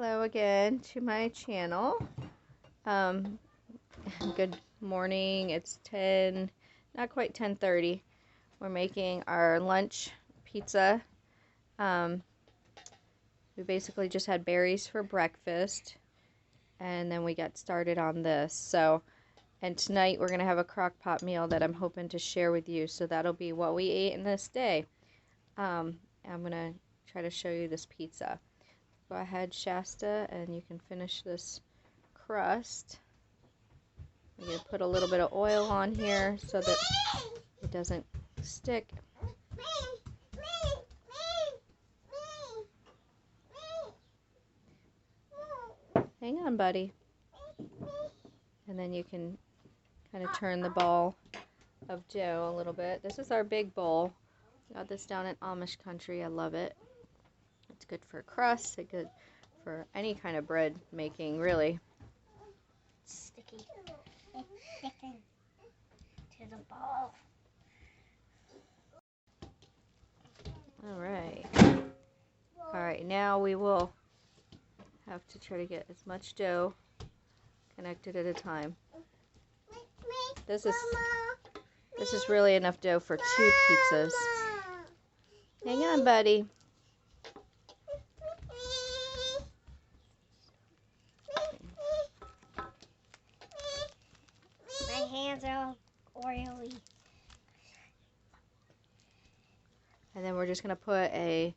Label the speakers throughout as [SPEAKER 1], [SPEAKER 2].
[SPEAKER 1] Hello again to my channel. Um, Good morning. It's 10, not quite 10:30. We're making our lunch pizza. Um, we basically just had berries for breakfast, and then we got started on this. And tonight we're gonna have a crock pot meal that I'm hoping to share with you. So that'll be what we ate in this day. I'm gonna try to show you this pizza. Go ahead, Shasta, and you can finish this crust. I'm going to put a little bit of oil on here so that it doesn't stick. Hang on, buddy. And then you can kind of turn the ball of dough a little bit. This is our big bowl. Got this down in Amish country. I love it. It's good for crust. It's good for any kind of bread making, really.
[SPEAKER 2] It's sticky. It's sticking to the ball.
[SPEAKER 1] Alright, now we will have to try to get as much dough connected at a time. This is really enough dough for 2 pizzas. Hang on, buddy.
[SPEAKER 2] My hands are all oily.
[SPEAKER 1] And then we're just going to put a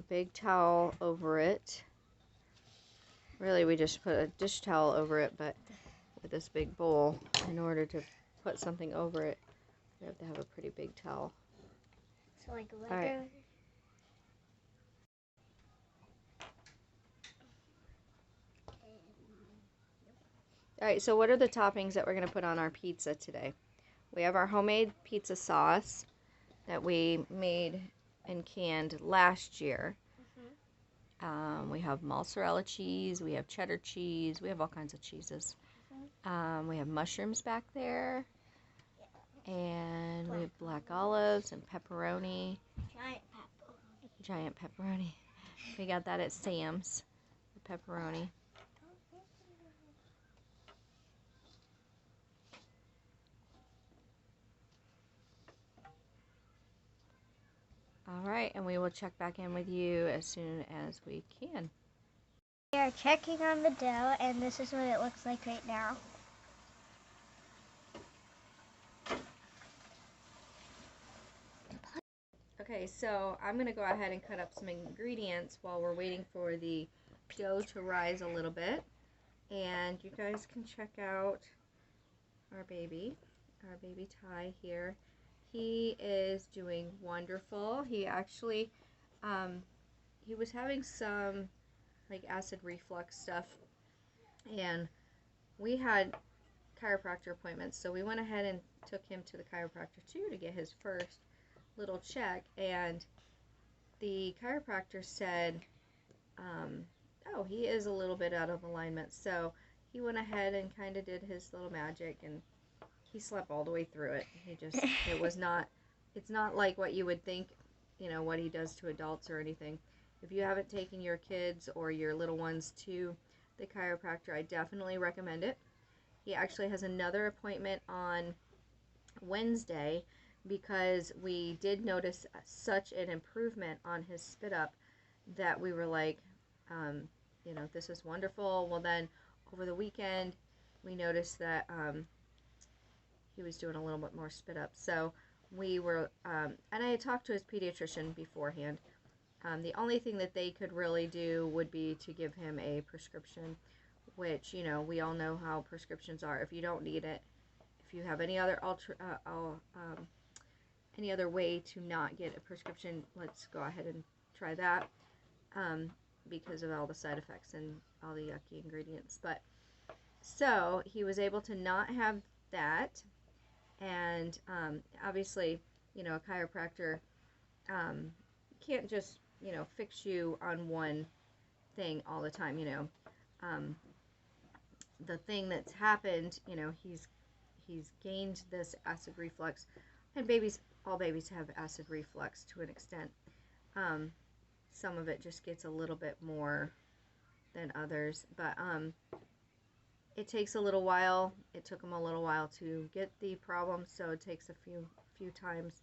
[SPEAKER 1] big towel over it. Really, we just put a dish towel over it, but with this big bowl, in order to put something over it, you have to have a pretty big towel.
[SPEAKER 2] So like Lego.
[SPEAKER 1] All right. Alright, so what are the toppings that we're going to put on our pizza today? We have our homemade pizza sauce that we made and canned last year. We have mozzarella cheese, we have cheddar cheese, we have all kinds of cheeses. We have mushrooms back there, and we have black olives and pepperoni. Giant pepperoni. We got that at Sam's, the pepperoni. Alright, and we will check back in with you as soon as we can.
[SPEAKER 2] We are checking on the dough, and this is what it looks like right now.
[SPEAKER 1] Okay, so I'm going to go ahead and cut up some ingredients while we're waiting for the dough to rise a little bit. And you guys can check out our baby Ty here. He is doing wonderful. He actually, he was having some like acid reflux stuff, and we had chiropractor appointments, so we went ahead and took him to the chiropractor too to get his first little check. And the chiropractor said, oh, he is a little bit out of alignment. So he went ahead and kind of did his little magic, and he slept all the way through it. It's not like what you would think, what he does to adults or anything. If you haven't taken your kids or your little ones to the chiropractor, I definitely recommend it. He actually has another appointment on Wednesday, because we did notice such an improvement on his spit up that we were like, this is wonderful. Well, then over the weekend we noticed that he was doing a little bit more spit up. So we were, and I had talked to his pediatrician beforehand. The only thing that they could really do would be to give him a prescription, which, we all know how prescriptions are. If you don't need it, if you have any other any other way to not get a prescription, let's go ahead and try that, because of all the side effects and all the yucky ingredients. But so he was able to not have that, and obviously, a chiropractor can't just fix you on one thing all the time. The thing that's happened, he's gained this acid reflux, and all babies have acid reflux to an extent. Some of it just gets a little bit more than others, but it takes a little while. It took him a little while to get the problem, so it takes a few times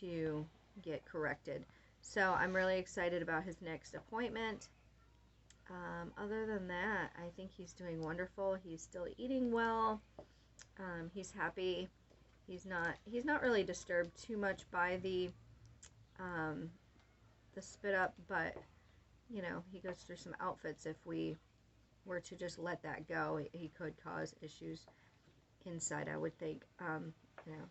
[SPEAKER 1] to get corrected. So I'm really excited about his next appointment. Other than that, I think he's doing wonderful. He's still eating well. He's happy. He's not really disturbed too much by the spit up, but you know, he goes through some outfits. If we were to just let that go, he could cause issues inside, I would think. You know,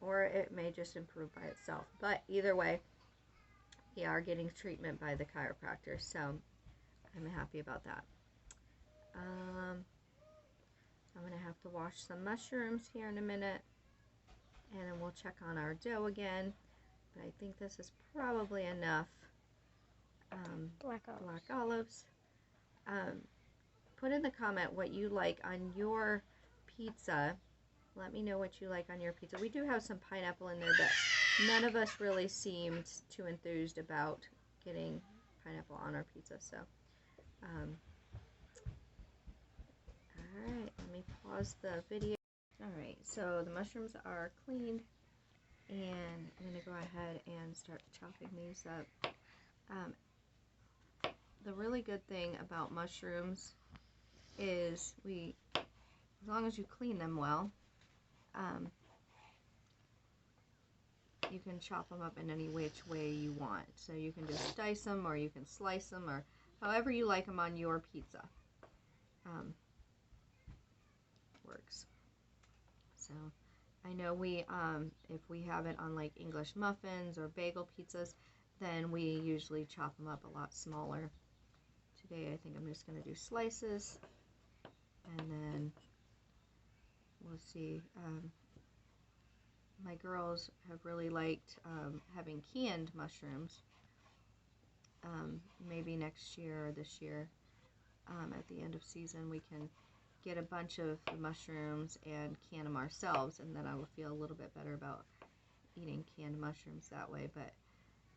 [SPEAKER 1] or it may just improve by itself. But either way, we are getting treatment by the chiropractor, so I'm happy about that. I'm going to have to wash some mushrooms here in a minute, and then we'll check on our dough again. But I think this is probably enough. Black olives. Put in the comment what you like on your pizza. Let me know what you like on your pizza. We do have some pineapple in there, but none of us really seemed too enthused about getting pineapple on our pizza. So, alright, let me pause the video. Alright, so the mushrooms are cleaned, and I'm going to go ahead and start chopping these up. The really good thing about mushrooms is as long as you clean them well, you can chop them up in any which way you want. So you can just dice them, or you can slice them, or however you like them on your pizza. Works. So I know if we have it on like English muffins or bagel pizzas, then we usually chop them up a lot smaller. Today I think I'm just going to do slices, and then we'll see. My girls have really liked having canned mushrooms. Maybe next year or this year, at the end of season, we can get a bunch of the mushrooms and can them ourselves, and then I will feel a little bit better about eating canned mushrooms that way. But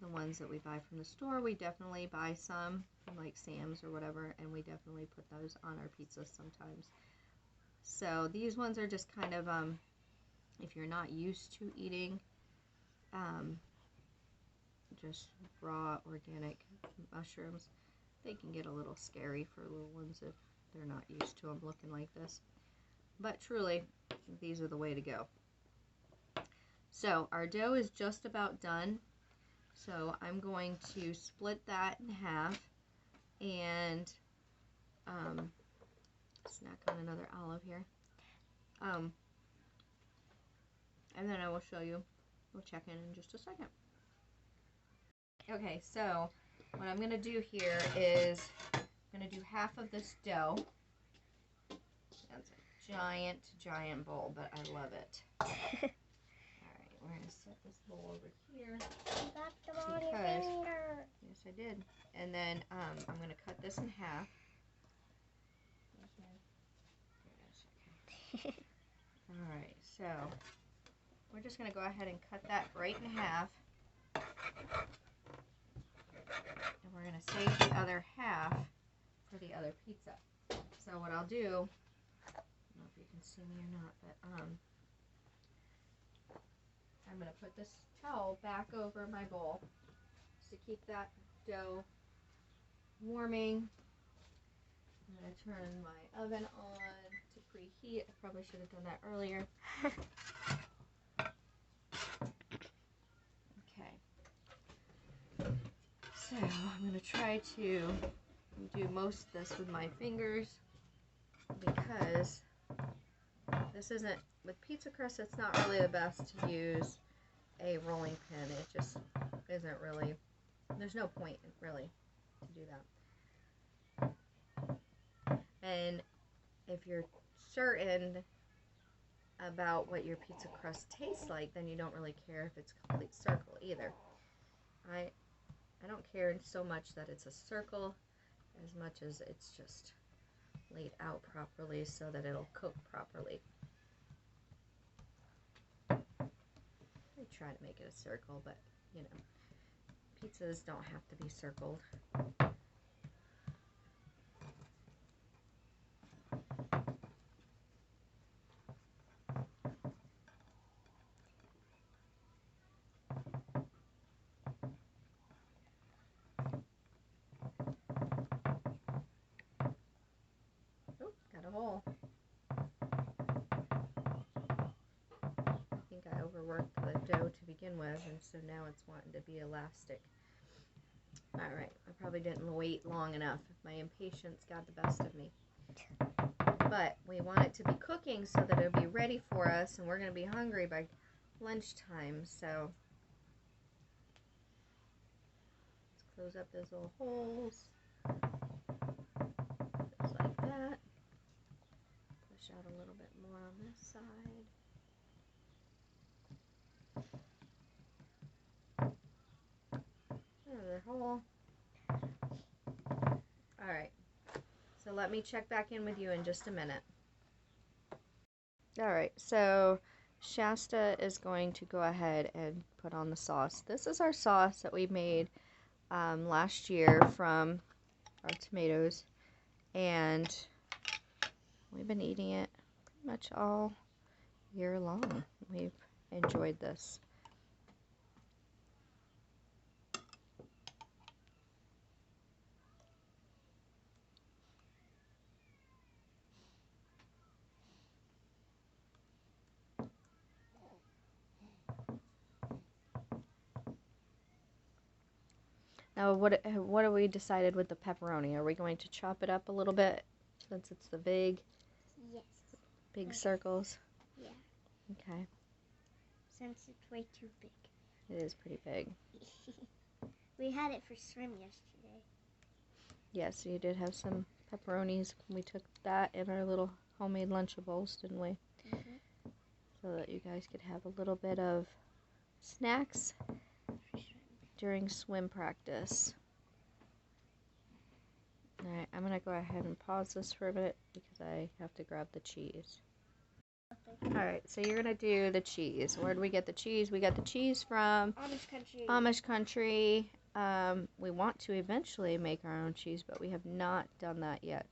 [SPEAKER 1] the ones that we buy from the store, we definitely buy some from like Sam's or whatever, and we definitely put those on our pizzas sometimes. So these ones are just kind of, if you're not used to eating just raw organic mushrooms, they can get a little scary for little ones if they're not used to them looking like this. But truly, these are the way to go. So our dough is just about done. So I'm going to split that in half and snack on another olive here. And then I will show you. We'll check in just a second. Okay, so what I'm going to do here is I'm going to do half of this dough. That's a giant bowl, but I love it. Alright, we're going to set this bowl over here.
[SPEAKER 2] You got them on your finger.
[SPEAKER 1] Yes, I did. And then I'm going to cut this in half. Alright, so we're just going to go ahead and cut that right in half. And we're going to save the other half for the other pizza. So what I'll do, I don't know if you can see me or not, but I'm going to put this towel back over my bowl just to keep that dough warming. I'm going to turn my oven on to preheat. I probably should have done that earlier. Okay. So I'm going to try to do most of this with my fingers, because this isn't, with pizza crust, it's not really the best to use a rolling pin. It just isn't really, there's no point really to do that. And if you're certain about what your pizza crust tastes like, then you don't really care if it's a complete circle either. I don't care so much that it's a circle as much as it's just laid out properly so that it'll cook properly. I try to make it a circle, but you know, pizzas don't have to be circled. begin with, and so now it's wanting to be elastic. Alright, I probably didn't wait long enough. My impatience got the best of me. But we want it to be cooking so that it'll be ready for us, and we're going to be hungry by lunchtime. So let's close up those little holes. Just like that. Push out a little bit more on this side. Another hole. Alright, so let me check back in with you in just a minute. Alright, so Shasta is going to go ahead and put on the sauce. This is our sauce that we made last year from our tomatoes, and we've been eating it pretty much all year long. We've enjoyed this. Now, what have we decided with the pepperoni? Are we going to chop it up a little bit since it's the big
[SPEAKER 2] Yes.
[SPEAKER 1] circles?
[SPEAKER 2] Yeah.
[SPEAKER 1] Okay.
[SPEAKER 2] Since it's way too big.
[SPEAKER 1] It is pretty big.
[SPEAKER 2] We had it for swim yesterday.
[SPEAKER 1] Yes, you did have some pepperonis. We took that in our little homemade Lunchables, didn't we?
[SPEAKER 2] Mm-hmm.
[SPEAKER 1] So that you guys could have a little bit of snacks during swim practice. Alright, I'm going to go ahead and pause this for a minute because I have to grab the cheese. Alright, so you're going to do the cheese. Where did we get the cheese? We got the cheese from
[SPEAKER 2] Amish country.
[SPEAKER 1] Amish country. We want to eventually make our own cheese, but we have not done that yet.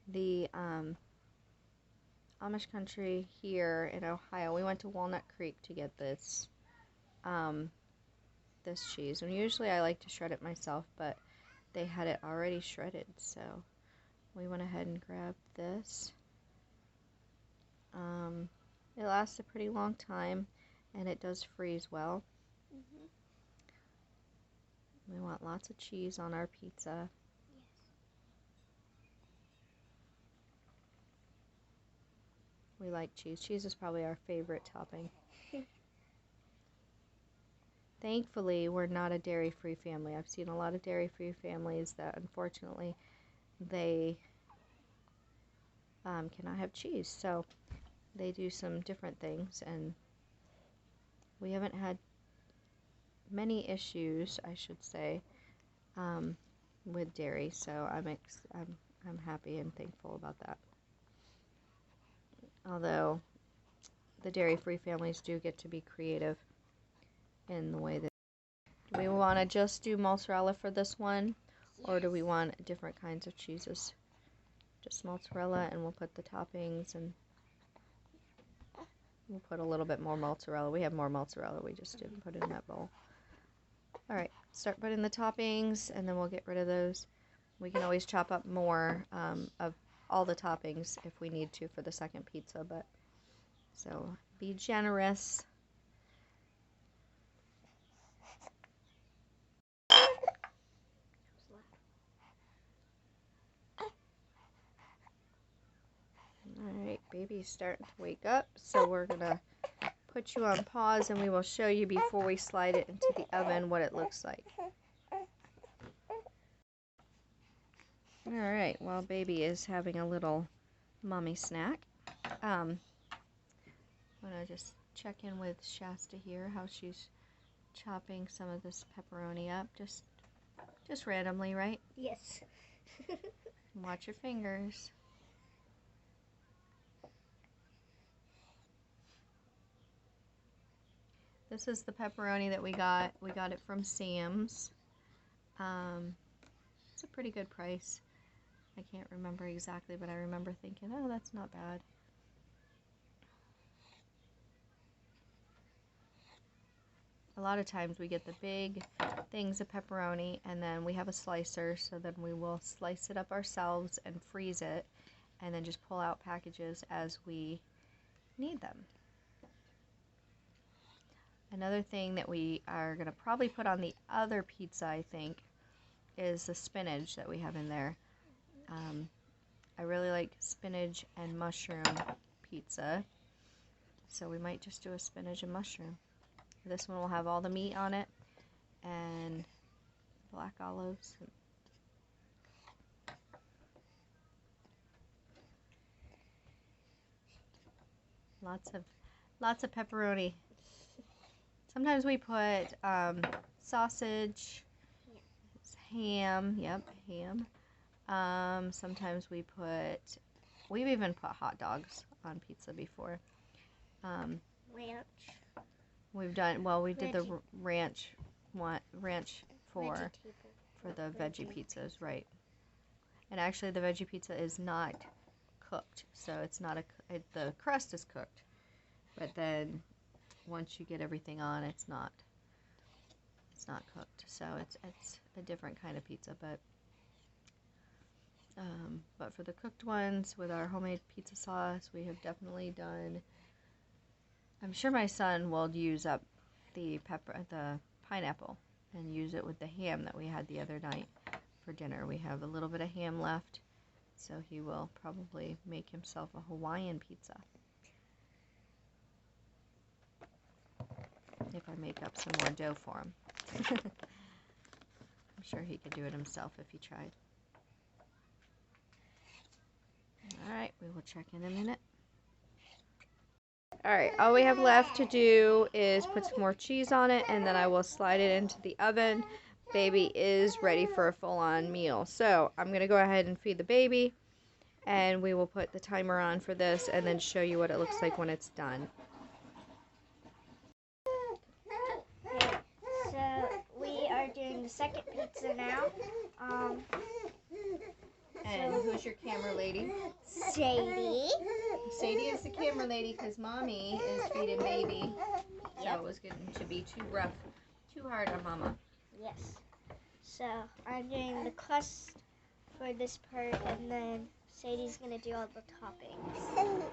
[SPEAKER 1] The Amish country here in Ohio, we went to Walnut Creek to get this this cheese, and usually I like to shred it myself, but they had it already shredded, so we went ahead and grabbed this. It lasts a pretty long time, and it does freeze well.
[SPEAKER 2] Mm-hmm.
[SPEAKER 1] We want lots of cheese on our pizza.
[SPEAKER 2] Yes.
[SPEAKER 1] We like cheese. Cheese is probably our favorite topping. Thankfully, we're not a dairy-free family. I've seen a lot of dairy-free families that, unfortunately, they cannot have cheese. So they do some different things, and we haven't had many issues, I should say, with dairy. So I'm happy and thankful about that. Although the dairy-free families do get to be creative in the way that. Do we want to just do mozzarella for this one, or do we want different kinds of cheeses? Just mozzarella, and we'll put the toppings, and we'll put a little bit more mozzarella. We have more mozzarella, we just didn't put it in that bowl. Alright, start putting the toppings, and then we'll get rid of those. We can always chop up more of all the toppings if we need to for the second pizza, but so be generous. Alright, baby's starting to wake up, so we're going to put you on pause, and we will show you before we slide it into the oven what it looks like. Alright, while baby is having a little mommy snack, I'm going to just check in with Shasta here, how she's chopping some of this pepperoni up, just randomly, right?
[SPEAKER 2] Yes.
[SPEAKER 1] Watch your fingers. This is the pepperoni that we got. We got it from Sam's. It's a pretty good price. I can't remember exactly, but I remember thinking, oh, that's not bad. A lot of times we get the big things of pepperoni, and then we have a slicer, so then we will slice it up ourselves and freeze it, and then just pull out packages as we need them. Another thing that we are going to probably put on the other pizza, I think, is the spinach that we have in there. I really like spinach and mushroom pizza, so we might just do a spinach and mushroom. This one will have all the meat on it and black olives. Lots of pepperoni. Sometimes we put sausage, ham. Yep, ham. Sometimes we've even put hot dogs on pizza before.
[SPEAKER 2] Ranch.
[SPEAKER 1] We did the ranch for the veggie pizzas, right? And actually, the veggie pizza is not cooked, so it's not the crust is cooked, but then once you get everything on, it's not cooked. So it's a different kind of pizza, but for the cooked ones with our homemade pizza sauce, we have definitely done. I'm sure my son will use up the pineapple and use it with the ham that we had the other night for dinner. We have a little bit of ham left, so he will probably make himself a Hawaiian pizza. If I make up some more dough for him. I'm sure he could do it himself if he tried. Alright, we will check in a minute. Alright, all we have left to do is put some more cheese on it, and then I will slide it into the oven. Baby is ready for a full-on meal. So I'm going to go ahead and feed the baby, and we will put the timer on for this and then show you what it looks like when it's done.
[SPEAKER 2] So we are doing the second pizza now.
[SPEAKER 1] And who's your camera lady?
[SPEAKER 2] Sadie.
[SPEAKER 1] Sadie is the camera lady because Mommy is feeding baby. So
[SPEAKER 2] Yep.
[SPEAKER 1] it was getting to be too rough, too hard on Mama.
[SPEAKER 2] Yes. So I'm doing the crust for this part, and then Sadie's gonna do all the toppings.